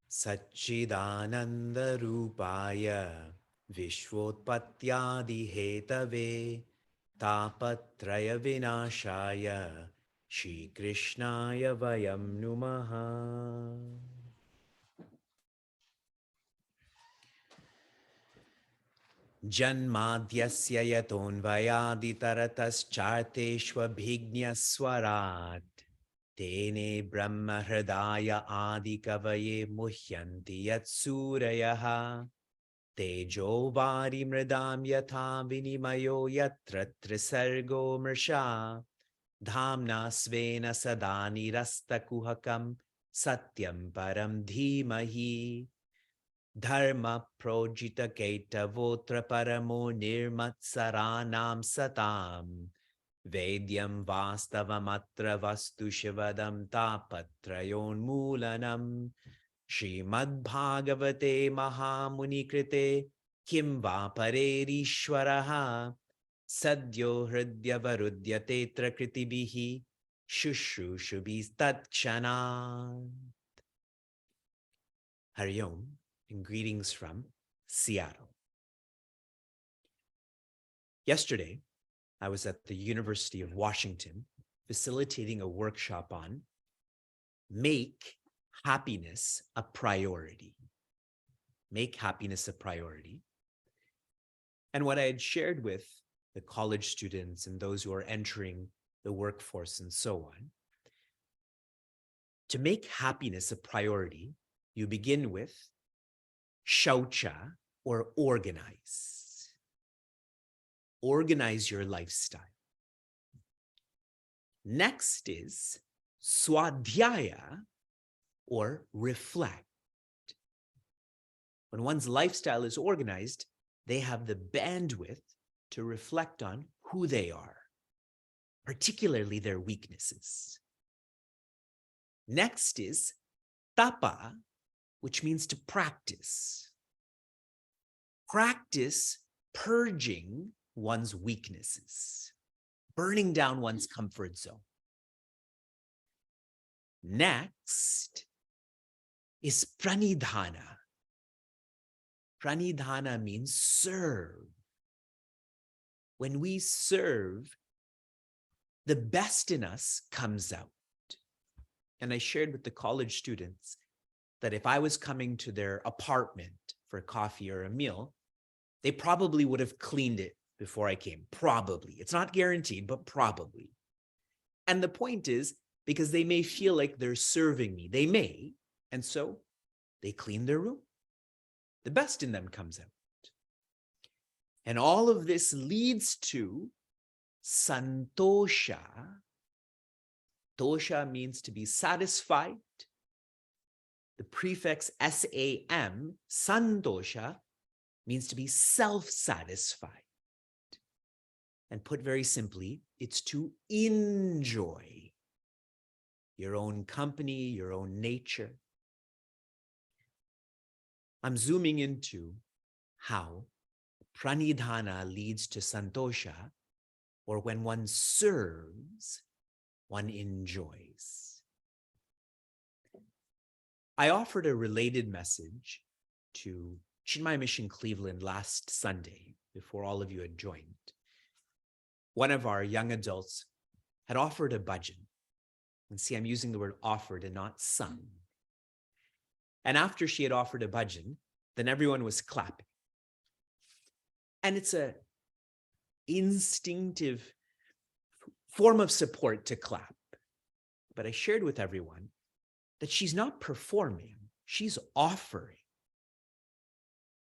Satchidananda-rupaya Vishvotpatyadi-hetave Tapatraya-vinashaya Shri Krishnaya Vayam Numaha. Janmadhyasya yatonvayaditaratascharteshvabhignaswarat Tene Brahma Hridaya Adi Kavaye Muhyanti Yatsurayaha Tejo Vari Mridam Yatha Vinimayo Yatra Trisargo Mrsha Dhamna Svena Sadani Rasta Kuhakam Satyam Param Dhimahi Dharma Projita Ketavotra Paramo Nirmatsaranam Satam Vedyam Vastavamatra Vastu Shivadam Tapatrayon Mulanam Srimad Bhagavate Mahamuni Krite Kim Va Parerishwaraha Sadyo Hridya Varudyate Trakritibihi Shushrushubi Tatkshanat. Hari Om and greetings from Seattle. Yesterday, I was at the University of Washington facilitating a workshop on Make Happiness a Priority. Make happiness a priority. And what I had shared with the college students and those who are entering the workforce and so on, to make happiness a priority, you begin with shaucha, or organize. Organize your lifestyle. Next is swadhyaya, or reflect. When one's lifestyle is organized, they have the bandwidth to reflect on who they are, particularly their weaknesses. Next is tapa, which means to practice. Practice purging one's weaknesses, burning down one's comfort zone. Next is pranidhana. Pranidhana means serve. When we serve, the best in us comes out. And I shared with the college students that if I was coming to their apartment for coffee or a meal, they probably would have cleaned it before I came. Probably. It's not guaranteed, but probably. And the point is, because they may feel like they're serving me. They may. And so they clean their room. The best in them comes out. And all of this leads to santosha. Tosha means to be satisfied. The prefix S-A-M, santosha, means to be self-satisfied. And put very simply, it's to enjoy your own company, your own nature. I'm zooming into how pranidhana leads to santosha, or when one serves, one enjoys. I offered a related message to Chinmaya Mission Cleveland last Sunday, before all of you had joined. One of our young adults had offered a bhajan. And see, I'm using the word offered and not sung. And after she had offered a bhajan, then everyone was clapping. And it's an instinctive form of support to clap. But I shared with everyone that she's not performing, she's offering.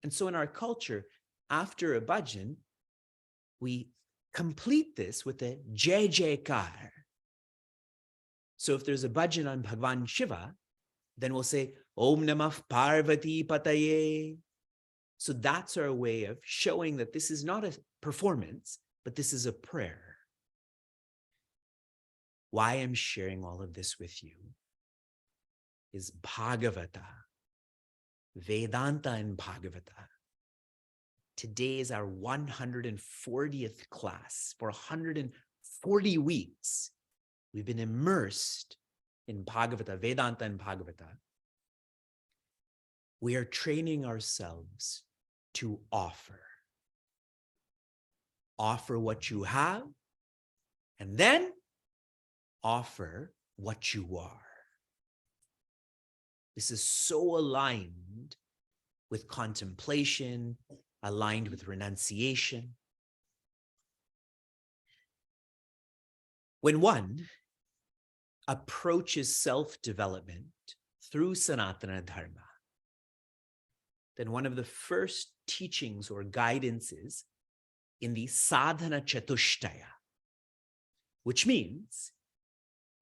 And so in our culture, after a bhajan, we complete this with a Jai Jaikar. So if there's a bhajan on Bhagwan Shiva, then we'll say, Om Namah Parvati Pataye. So that's our way of showing that this is not a performance, but this is a prayer. Why I'm sharing all of this with you is Bhagavata, Vedanta and Bhagavata. Today is our 140th class. For 140 weeks, we've been immersed in Bhagavata, Vedanta and Bhagavata. we are training ourselves to offer. Offer what you have, and then offer what you are. This is so aligned with contemplation, aligned with renunciation. When one approaches self-development through Sanatana Dharma, then one of the first teachings or guidances in the sadhana chatushtaya, which means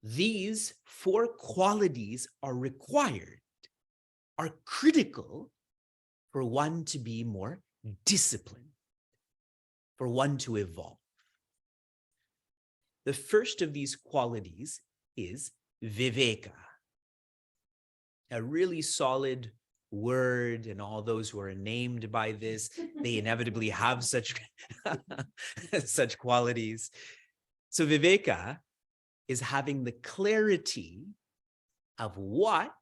these 4 qualities are required, are critical for one to be more disciplined, for one to evolve. The first of these qualities is Viveka, a really solid word, and all those who are named by this, they inevitably have such, such qualities. So Viveka is having the clarity of what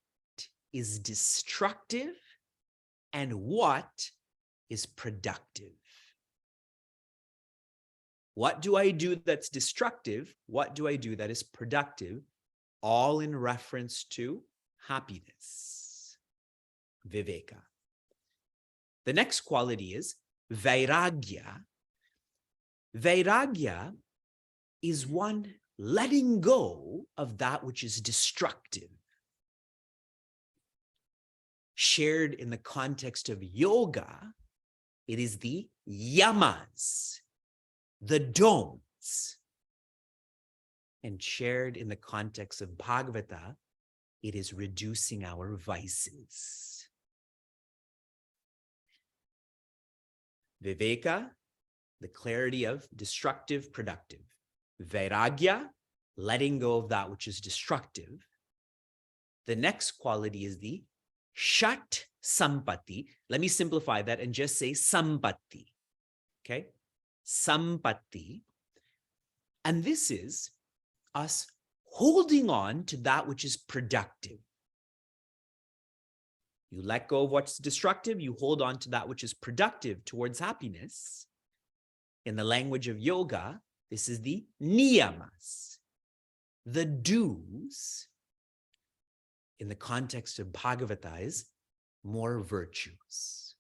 is destructive and what is productive. What do I do that's destructive? What do I do that is productive? All in reference to happiness. Viveka. The next quality is Vairagya. Vairagya is one letting go of that which is destructive. Shared in the context of yoga, it is the yamas, the don'ts. And shared in the context of Bhagavata, it is reducing our vices. Viveka, the clarity of destructive, productive. Vairagya, letting go of that which is destructive. The next quality is the Shat Sampatti. Let me simplify that and just say Sampatti. Okay? Sampatti. And this is us holding on to that which is productive. You let go of what's destructive, you hold on to that which is productive towards happiness. In the language of yoga, this is the niyamas, the do's. In the context of Bhagavata is more virtues.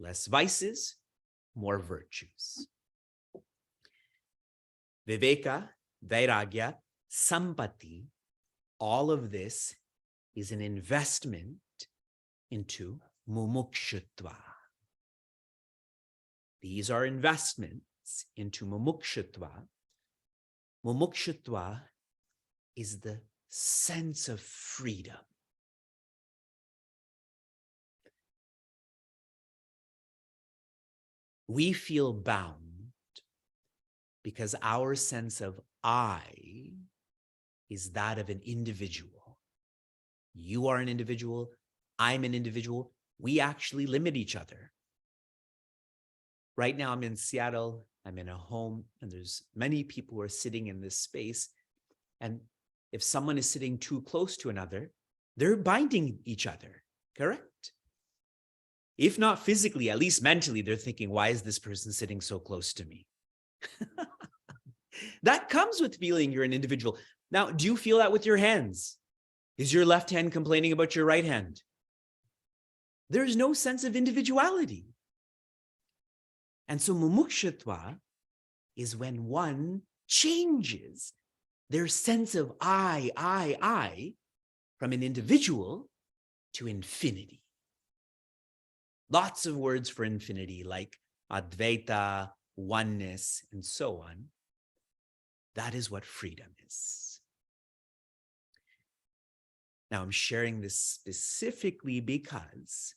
Less vices, more virtues. Viveka, Vairagya, Sampatti, all of this is an investment into mumukshutva. These are investments into mumukshutva. Mumukshutva is the sense of freedom. We feel bound because our sense of I is that of an individual. You are an individual, I'm an individual. We actually limit each other. Right now I'm in Seattle, I'm in a home, and there's many people who are sitting in this space. And if someone is sitting too close to another, they're binding each other, correct? If not physically, at least mentally, they're thinking, why is this person sitting so close to me? That comes with feeling you're an individual. Now, do you feel that with your hands? Is your left hand complaining about your right hand? There's no sense of individuality. And so mumukshutva is when one changes their sense of I, from an individual to infinity. Lots of words for infinity like Advaita, oneness, and so on. That is what freedom is. Now, I'm sharing this specifically because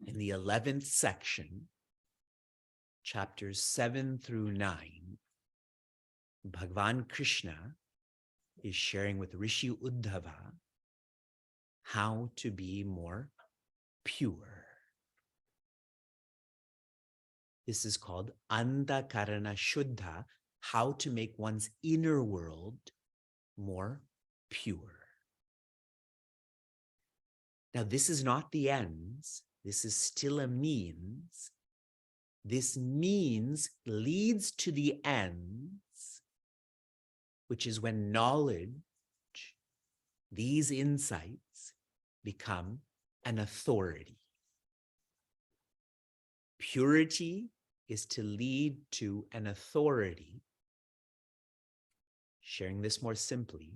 in the 11th section, chapters 7 through 9, Bhagavan Krishna is sharing with Rishi Uddhava how to be more pure. This is called Antakarana Shuddha, how to make one's inner world more pure. Now, this is not the ends. This is still a means. This means leads to the ends, which is when knowledge, these insights, become an authority. Purity is to lead to an authority. Sharing this more simply,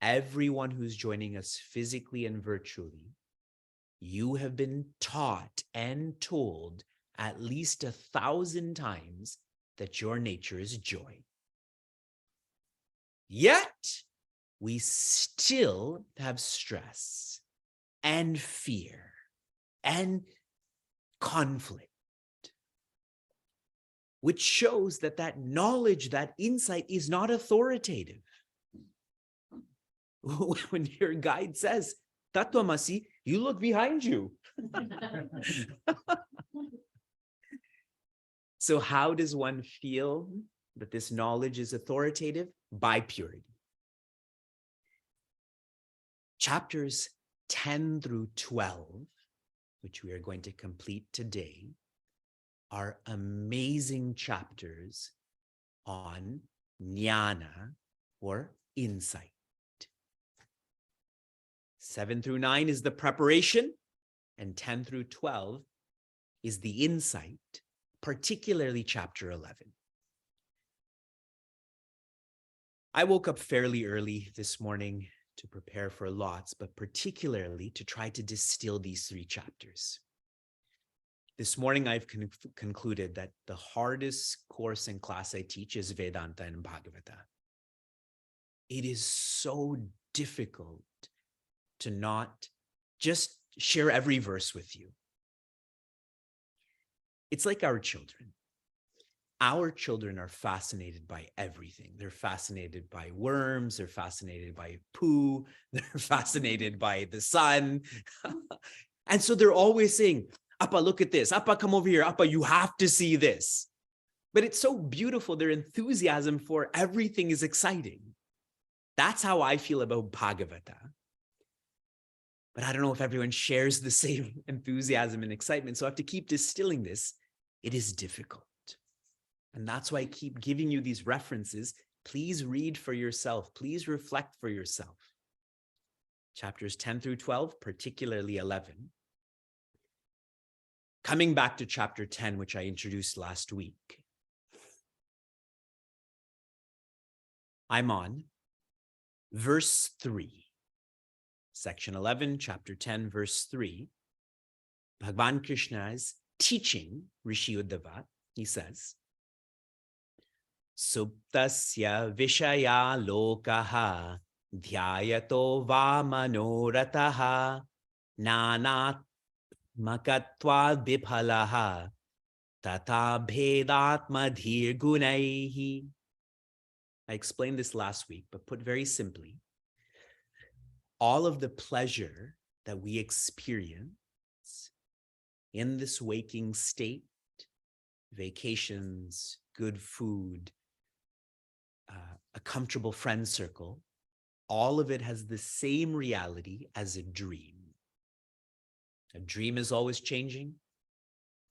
everyone who's joining us physically and virtually, you have been taught and told at least 1,000 times that your nature is joy. Yet, we still have stress and fear and conflict, which shows that that knowledge, that insight is not authoritative. When your guide says, Tattvamasi, you look behind you. So how does one feel that this knowledge is authoritative? By purity. Chapters 10 through 12, which we are going to complete today, are amazing chapters on jnana, or insight. 7 through 9 is the preparation, and 10 through 12 is the insight, particularly chapter 11. I woke up fairly early this morning to prepare for lots, but particularly to try to distill these 3 chapters. This morning, I've concluded that the hardest course and class I teach is Vedanta and Bhagavata. It is so difficult to not just share every verse with you. It's like our children. Our children are fascinated by everything. They're fascinated by worms. They're fascinated by poo. They're fascinated by the sun. And so they're always saying, Appa, look at this. Appa, come over here. Appa, you have to see this. But it's so beautiful. Their enthusiasm for everything is exciting. That's how I feel about Bhagavata. But I don't know if everyone shares the same enthusiasm and excitement. So I have to keep distilling this. It is difficult. And that's why I keep giving you these references. Please read for yourself. Please reflect for yourself. Chapters 10 through 12, particularly 11. Coming back to chapter 10, which I introduced last week. I'm on verse 3. Section 11, chapter 10, verse 3. Bhagavan Krishna is teaching Rishi Uddhava. He says, Suptasya vishaya lokaha dhyayato va manorataha nanat makatva vibhalaha tata bhedatma dhir gunaihi. I explained this last week, but put very simply, all of the pleasure that we experience in this waking state, vacations, good food, a comfortable friend circle, all of it has the same reality as a dream. A dream is always changing.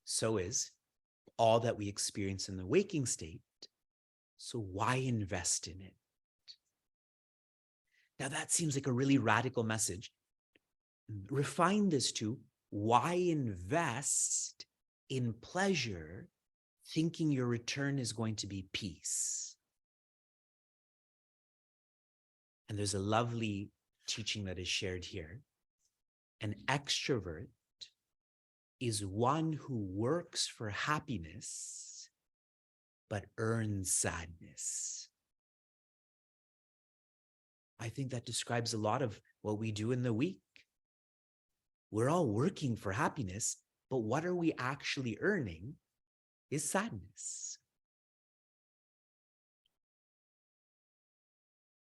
So is all that we experience in the waking state. So why invest in it? Now that seems like a really radical message. Refine this to why invest in pleasure thinking your return is going to be peace? And there's a lovely teaching that is shared here. An extrovert is one who works for happiness, but earns sadness. I think that describes a lot of what we do in the week. We're all working for happiness, but what are we actually earning is sadness.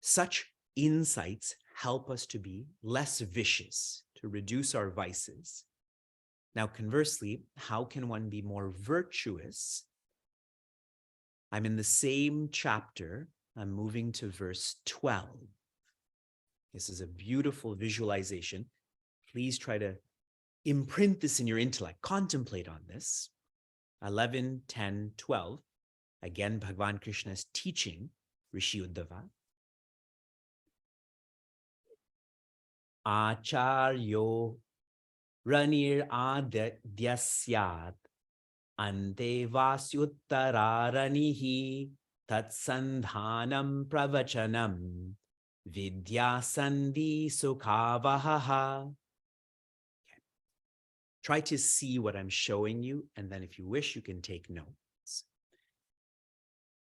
Such insights help us to be less vicious, to reduce our vices. Now, conversely, how can one be more virtuous? I'm in the same chapter. I'm moving to verse 12. This is a beautiful visualization. Please try to imprint this in your intellect. Contemplate on this. 11, 10, 12. Again, Bhagavan Krishna is teaching Rishi Uddhava. Acharyo ranir adyasyat ante vasyuttararanihi tatsandhanam pravachanam vidyasandhi sukavahaha. Try to see what I'm showing you, and then if you wish, you can take notes.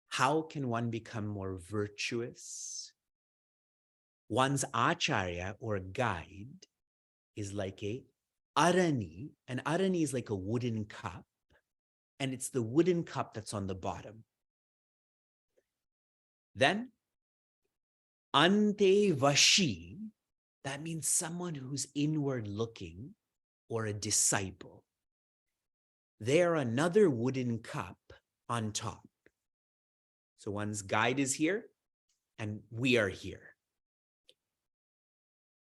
How can one become more virtuous? One's acharya or guide is like a arani. An arani is like a wooden cup, and it's the wooden cup that's on the bottom. Then, ante vashi, that means someone who's inward looking or a disciple. They're another wooden cup on top. So one's guide is here, and we are here.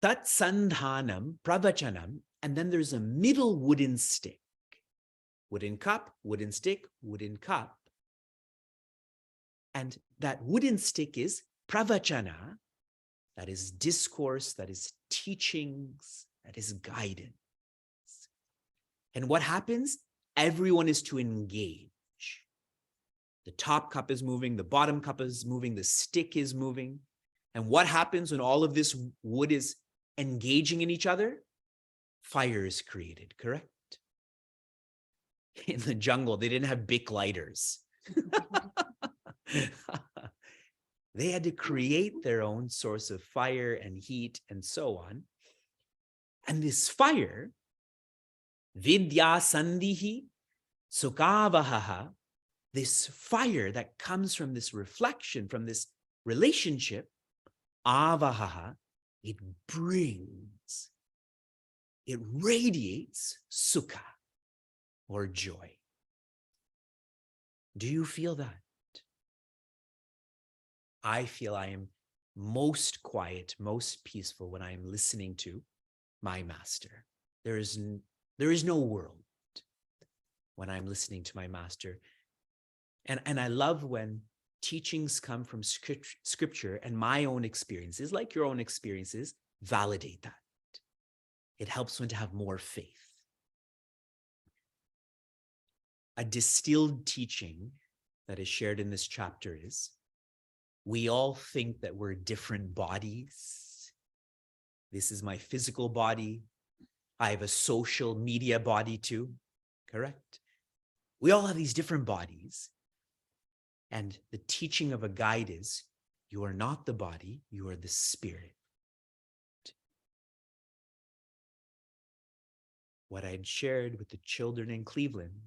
Tat sandhanam pravachanam, and then there's a middle wooden stick. Wooden cup, wooden stick, wooden cup. And that wooden stick is pravachana, that is discourse, that is teachings, that is guidance. And what happens? Everyone is to engage. The top cup is moving, the bottom cup is moving, the stick is moving. And what happens when all of this wood is engaging in each other? Fire is created, correct? In the jungle, they didn't have Bic lighters. They had to create their own source of fire and heat and so on. And this fire, vidya sandhihi sukavahaha, this fire that comes from this reflection, from this relationship, avahaha, it brings, it radiates sukha or joy. Do you feel that? I feel I am most quiet, most peaceful when I am listening to my master. There is no world when I'm listening to my master. And I love when teachings come from scripture and my own experiences, like your own experiences, validate that. It helps one to have more faith. A distilled teaching that is shared in this chapter is, we all think that we're different bodies. This is my physical body. I have a social media body too, correct? We all have these different bodies. And the teaching of a guide is, you are not the body, you are the spirit. What I had shared with the children in Cleveland,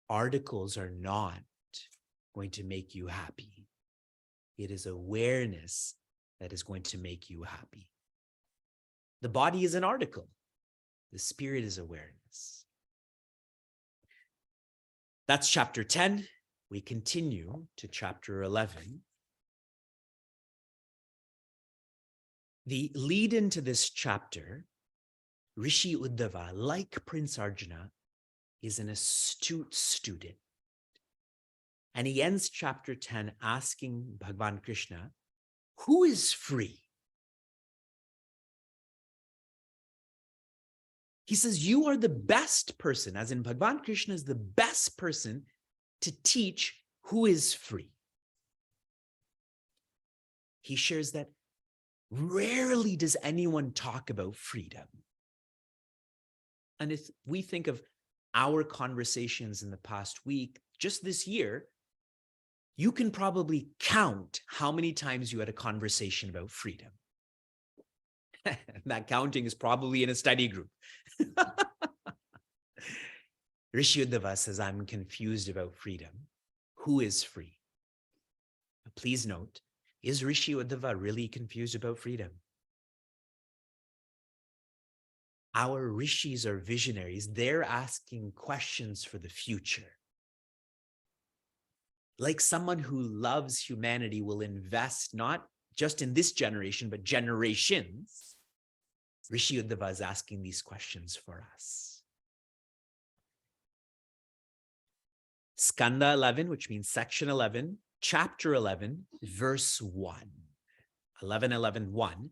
articles are not going to make you happy. It is awareness that is going to make you happy. The body is an article. The spirit is awareness. That's chapter 10. We continue to chapter 11. The lead into this chapter, Rishi Uddhava, like Prince Arjuna, is an astute student. And he ends chapter 10 asking Bhagavan Krishna, who is free? He says, you are the best person, as in Bhagavan Krishna is the best person to teach who is free. He shares that rarely does anyone talk about freedom. And if we think of our conversations in the past week, just this year, you can probably count how many times you had a conversation about freedom. That counting is probably in a study group. Rishi Uddhava says, I'm confused about freedom. Who is free? Please note, is Rishi Uddhava really confused about freedom? Our rishis are visionaries. They're asking questions for the future. Like someone who loves humanity will invest not just in this generation, but generations Rishi Uddhava is asking these questions for us. Skanda 11, which means section 11, chapter 11, verse 1. 11:11:1.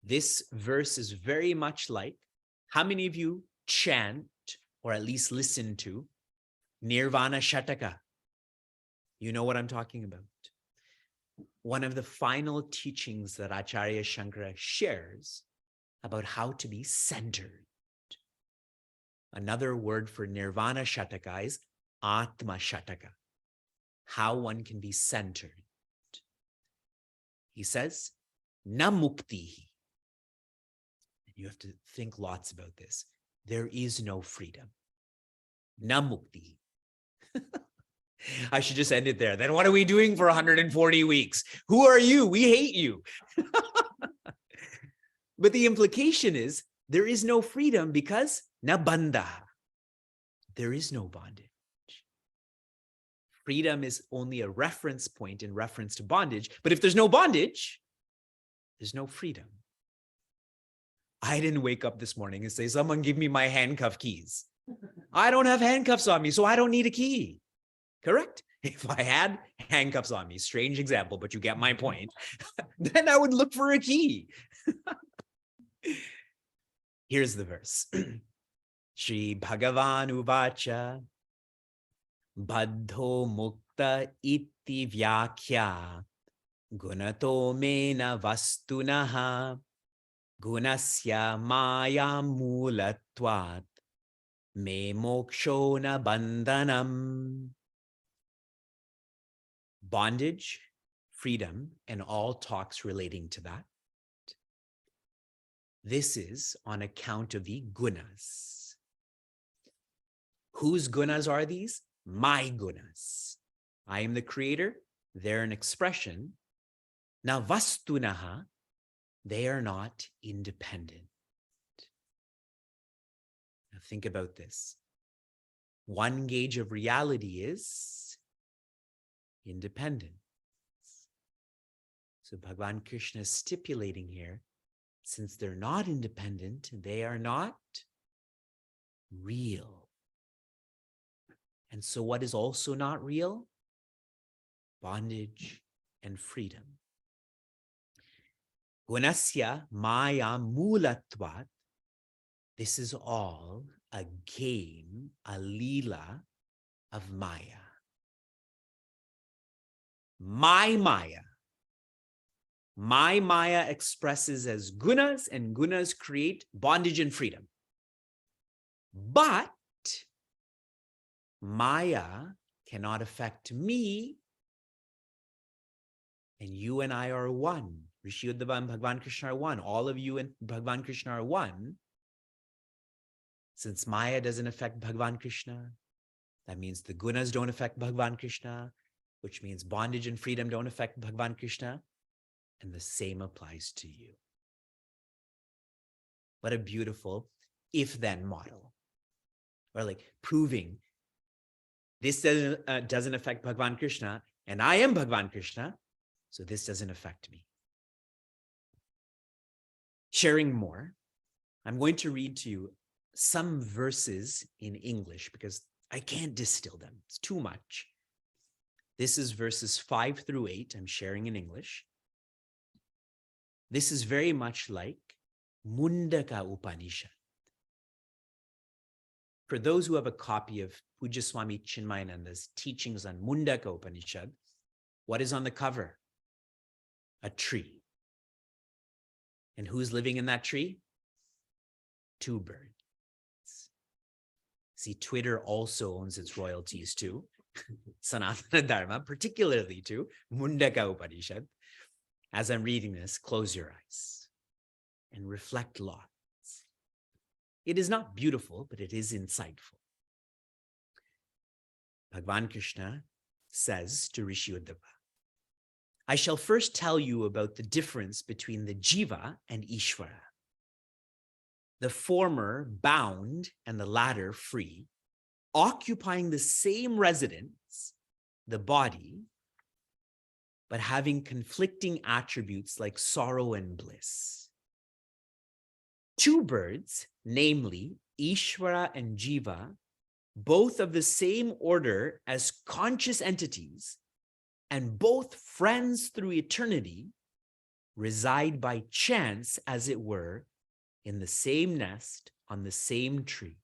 This verse is very much like, how many of you chant or at least listen to Nirvana Shataka? You know what I'm talking about. One of the final teachings that Acharya Shankara shares about how to be centered. Another word for Nirvana Shataka is Atma Shataka, how one can be centered. He says, Na muktihi. You have to think lots about this. There is no freedom. Na muktihi. I should just end it there. Then what are we doing for 140 weeks? Who are you? We hate you. But the implication is there is no freedom because na bandha. There is no bondage. Freedom is only a reference point in reference to bondage. But if there's no bondage, there's no freedom. I didn't wake up this morning and say, someone give me my handcuff keys. I don't have handcuffs on me, so I don't need a key. Correct? If I had handcuffs on me, strange example, but you get my point, then I would look for a key. Here's the verse. Shri Bhagavan Uvacha Baddho Mukta Iti Vyakhya Gunato Mena Vastunaha Gunasya Maya Mulatvat Me Mokshona Bandhanam. Bondage, freedom, and all talks relating to that. This is on account of the gunas. Whose gunas are these? My gunas. I am the creator. They're an expression. Now, vastunaha, they are not independent. Now, think about this. One gauge of reality is independence. So Bhagavan Krishna is stipulating here, since they're not independent, they are not real. And so what is also not real? Bondage and freedom. Gunasya maya mulatvat. This is all a game, a leela of Maya. My Maya. My Maya expresses as gunas, and gunas create bondage and freedom. But Maya cannot affect me, and you and I are one. Rishi Uddhava and Bhagavan Krishna are one. All of you and Bhagavan Krishna are one. Since Maya doesn't affect Bhagavan Krishna, that means the gunas don't affect Bhagavan Krishna, which means bondage and freedom don't affect Bhagavan Krishna, and the same applies to you. What a beautiful if-then model. Or like proving this doesn't affect Bhagavan Krishna, and I am Bhagavan Krishna, so this doesn't affect me. Sharing more, I'm going to read to you some verses in English because I can't distill them. It's too much. This is verses 5 through 8. I'm sharing in English. This is very much like Mundaka Upanishad. For those who have a copy of Pujya Swami Chinmayananda's teachings on Mundaka Upanishad, what is on the cover? A tree. And who's living in that tree? 2 birds. See, Twitter also owns its royalties too. Sanatana Dharma, particularly to Mundaka Upanishad. As I'm reading this, close your eyes and reflect lots. It is not beautiful, but it is insightful. Bhagavan Krishna says to Rishi Uddhava, I shall first tell you about the difference between the Jiva and Ishvara. The former bound and the latter free, occupying the same residence, the body, but having conflicting attributes like sorrow and bliss. two birds, namely Ishvara and Jiva, both of the same order as conscious entities, and both friends through eternity, reside by chance, as it were, in the same nest on the same tree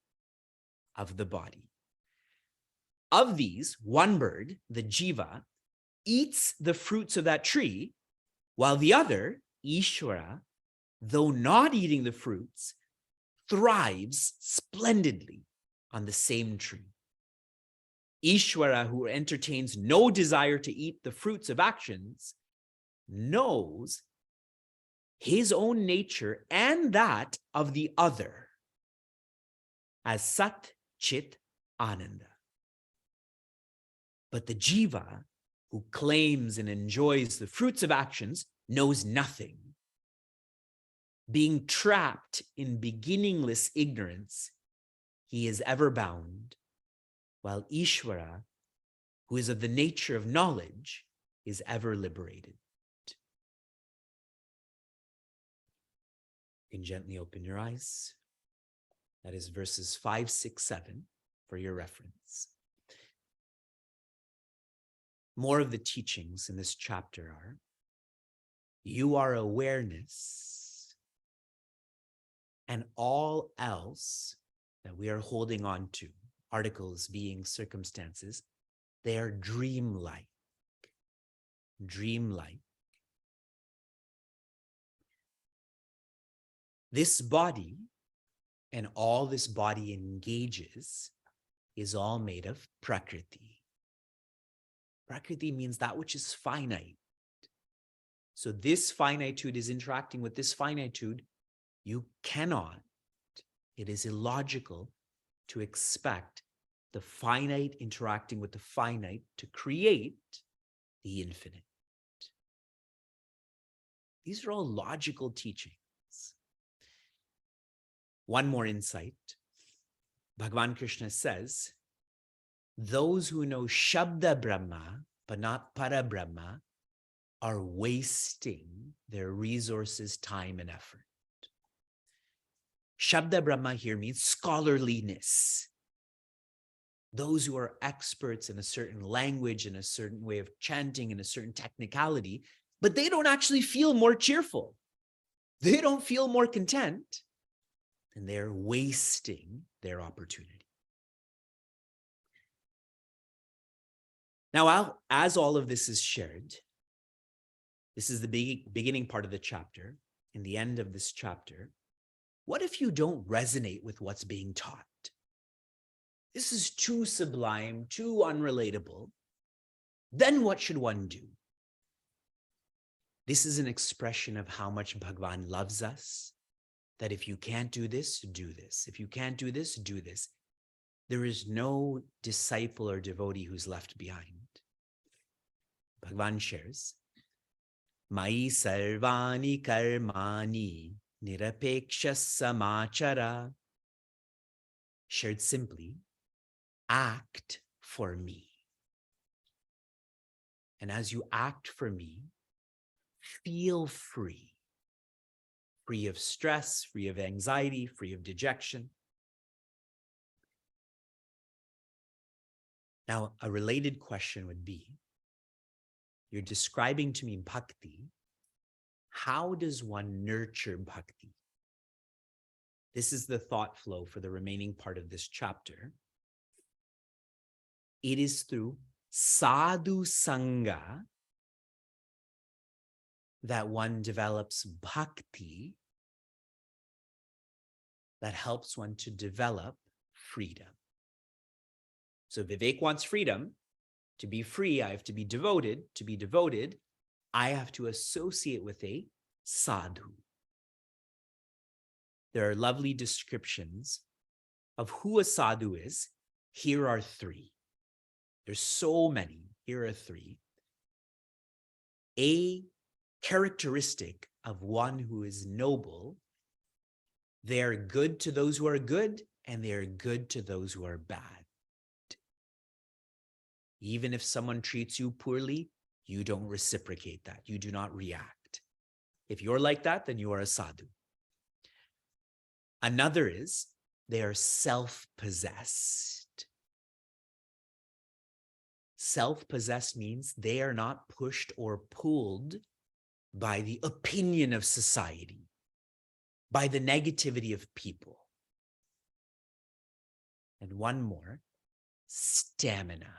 of the body. Of these, one bird, the Jiva, eats the fruits of that tree, while the other, Ishvara, though not eating the fruits, thrives splendidly on the same tree. Ishvara, who entertains no desire to eat the fruits of actions, knows his own nature and that of the other as Sat Chit Ananda. But the Jiva, who claims and enjoys the fruits of actions, knows nothing. Being trapped in beginningless ignorance, he is ever bound, while Ishvara, who is of the nature of knowledge, is ever liberated. You can gently open your eyes. That is verses 5, 6, 7 for your reference. More of the teachings in this chapter are: you are awareness, and all else that we are holding on to, articles, beings, circumstances, they are dreamlike. Dreamlike. This body and all this body engages is all made of prakriti. Prakriti means that which is finite. So this finitude is interacting with this finitude. You cannot, it is illogical to expect the finite interacting with the finite to create the infinite. These are all logical teachings. One more insight. Bhagavan Krishna says, those who know Shabda Brahma, but not Para Brahma, are wasting their resources, time, and effort. Shabda Brahma here means scholarliness. Those who are experts in a certain language, in a certain way of chanting, in a certain technicality, but they don't actually feel more cheerful. They don't feel more content, and they're wasting their opportunity. Now, as all of this is shared, this is the beginning part of the chapter. In the end of this chapter, what if you don't resonate with what's being taught? This is too sublime, too unrelatable. Then what should one do? This is an expression of how much Bhagavan loves us, that if you can't do this, do this. If you can't do this, do this. There is no disciple or devotee who's left behind. Bhagavan shares, Mai sarvani karmani nirapeksha samachara. Shared simply, act for me. And as you act for me, feel free. Free of stress, free of anxiety, free of dejection. Now, a related question would be, you're describing to me bhakti. How does one nurture bhakti? This is the thought flow for the remaining part of this chapter. It is through sadhu sangha that one develops bhakti that helps one to develop freedom. So Vivek wants freedom. To be free, I have to be devoted. To be devoted, I have to associate with a sadhu. There are lovely descriptions of who a sadhu is. Here are three. There's so many. Here are three. A characteristic of one who is noble: they are good to those who are good, and they are good to those who are bad. Even if someone treats you poorly, you don't reciprocate that. You do not react. If you're like that, then you are a sadhu. Another is they are self-possessed. Self-possessed means they are not pushed or pulled by the opinion of society, by the negativity of people. And one more, stamina.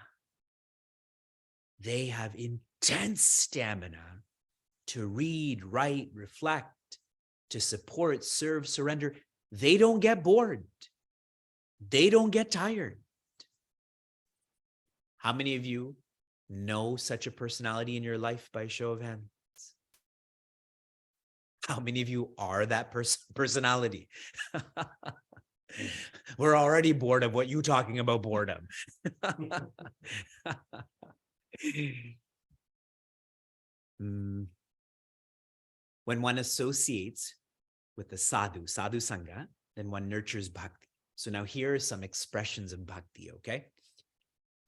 They have intense stamina to read, write, reflect, to support, serve, surrender. They don't get bored. They don't get tired. How many of you know such a personality in your life by show of hands? How many of you are that personality? We're already bored of what you're talking about boredom. When one associates with the sadhu sangha, then one nurtures bhakti. So now here are some expressions of bhakti, okay?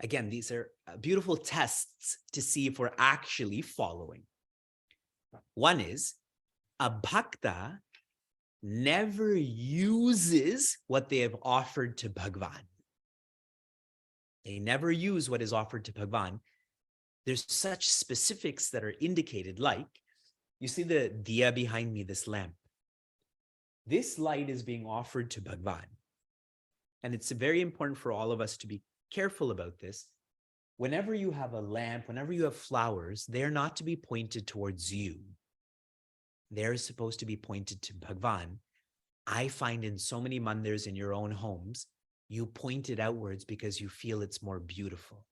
Again, these are beautiful tests to see if we're actually following. One is, a bhakta never uses what they have offered to Bhagavan. They never use what is offered to Bhagavan. There's such specifics that are indicated, like, you see the diya behind me, this lamp. This light is being offered to Bhagavan. And it's very important for all of us to be careful about this. Whenever you have a lamp, whenever you have flowers, they're not to be pointed towards you. They're supposed to be pointed to Bhagavan. I find in so many mandirs in your own homes, you point it outwards because you feel it's more beautiful.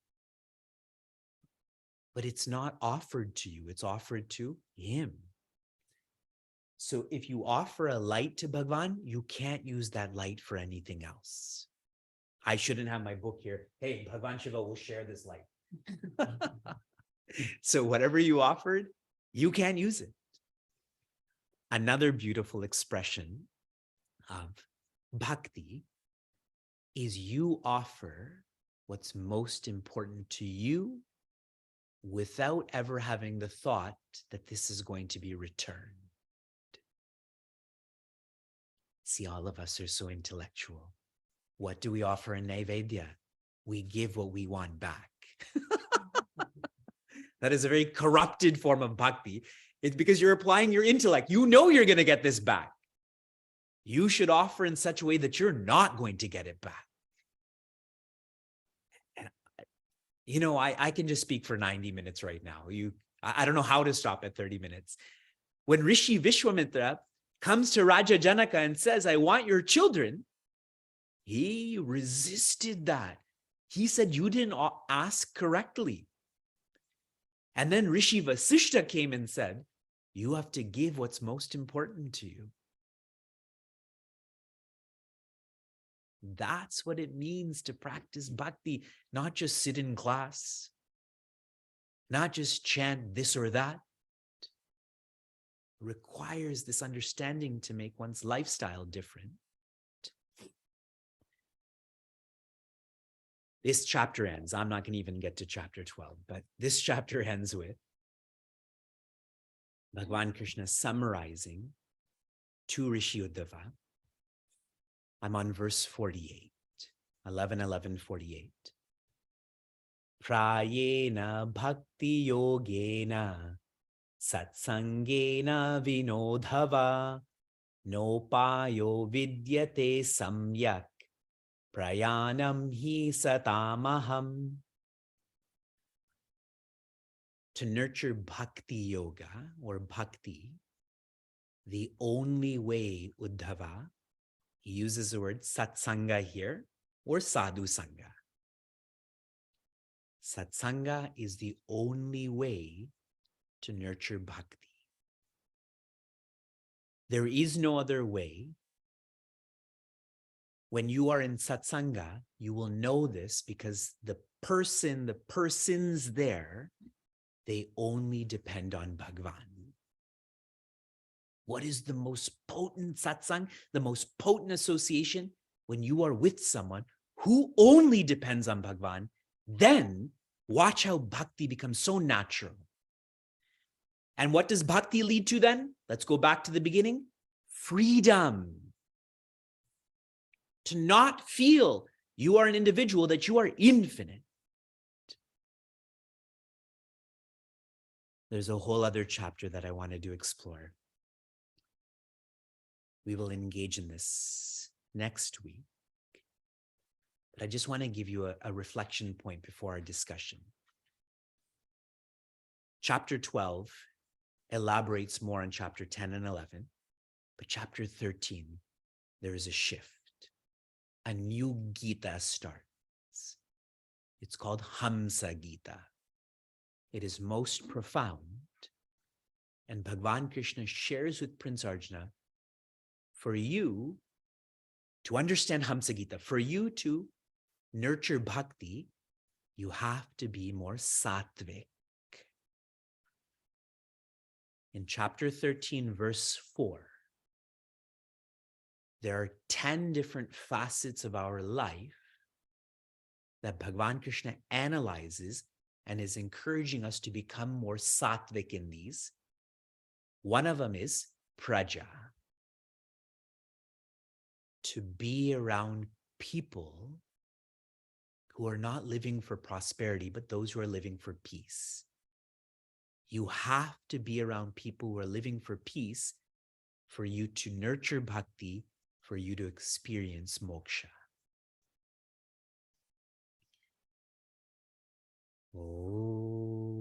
But it's not offered to you, it's offered to him. So if you offer a light to Bhagavan, you can't use that light for anything else. I shouldn't have my book here. Hey, Bhagavan Shiva will share this light. So whatever you offered, you can't use it. Another beautiful expression of bhakti is you offer what's most important to you without ever having the thought that this is going to be returned. See, all of us are so intellectual. What do we offer in Naivedya? We give what we want back. That is a very corrupted form of bhakti. It's because you're applying your intellect. You know you're going to get this back. You should offer in such a way that you're not going to get it back. And, I can just speak for 90 minutes right now. I don't know how to stop at 30 minutes. When Rishi Vishwamitra comes to Raja Janaka and says, I want your children, he resisted that. He said, you didn't ask correctly. And then Rishi Vasishta came and said, you have to give what's most important to you. That's what it means to practice bhakti, not just sit in class, not just chant this or that. It requires this understanding to make one's lifestyle different. This chapter ends. I'm not going to even get to chapter 12, but this chapter ends with Bhagavan Krishna summarizing to Rishi Uddhava. I'm on verse 48, 11:48. Prayena bhakti yogena satsangena vinodhava nopayo vidyate samyak prayanam hi satamaham. To nurture bhakti yoga or bhakti, the only way, Uddhava, he uses the word satsanga here, or sadhu sangha. Satsanga is the only way to nurture bhakti. There is no other way. When you are in satsanga, you will know this because the persons there, they only depend on Bhagavan. What is the most potent satsang, the most potent association? When you are with someone who only depends on Bhagavan, then watch how bhakti becomes so natural. And what does bhakti lead to then? Let's go back to the beginning. Freedom. to not feel you are an individual, that you are infinite. There's a whole other chapter that I wanted to explore. We will engage in this next week. But I just want to give you a reflection point before our discussion. Chapter 12 elaborates more on chapter 10 and 11, but chapter 13, there is a shift. A new Gita starts. It's called Hamsa Gita. It is most profound. And Bhagavan Krishna shares with Prince Arjuna, for you to understand Hamsa Gita, for you to nurture bhakti, you have to be more sattvic. In chapter 13, verse 4, there are 10 different facets of our life that Bhagavan Krishna analyzes and is encouraging us to become more sattvic in these. One of them is praja, to be around people who are not living for prosperity, but those who are living for peace. You have to be around people who are living for peace for you to nurture bhakti, for you to experience moksha. Oh.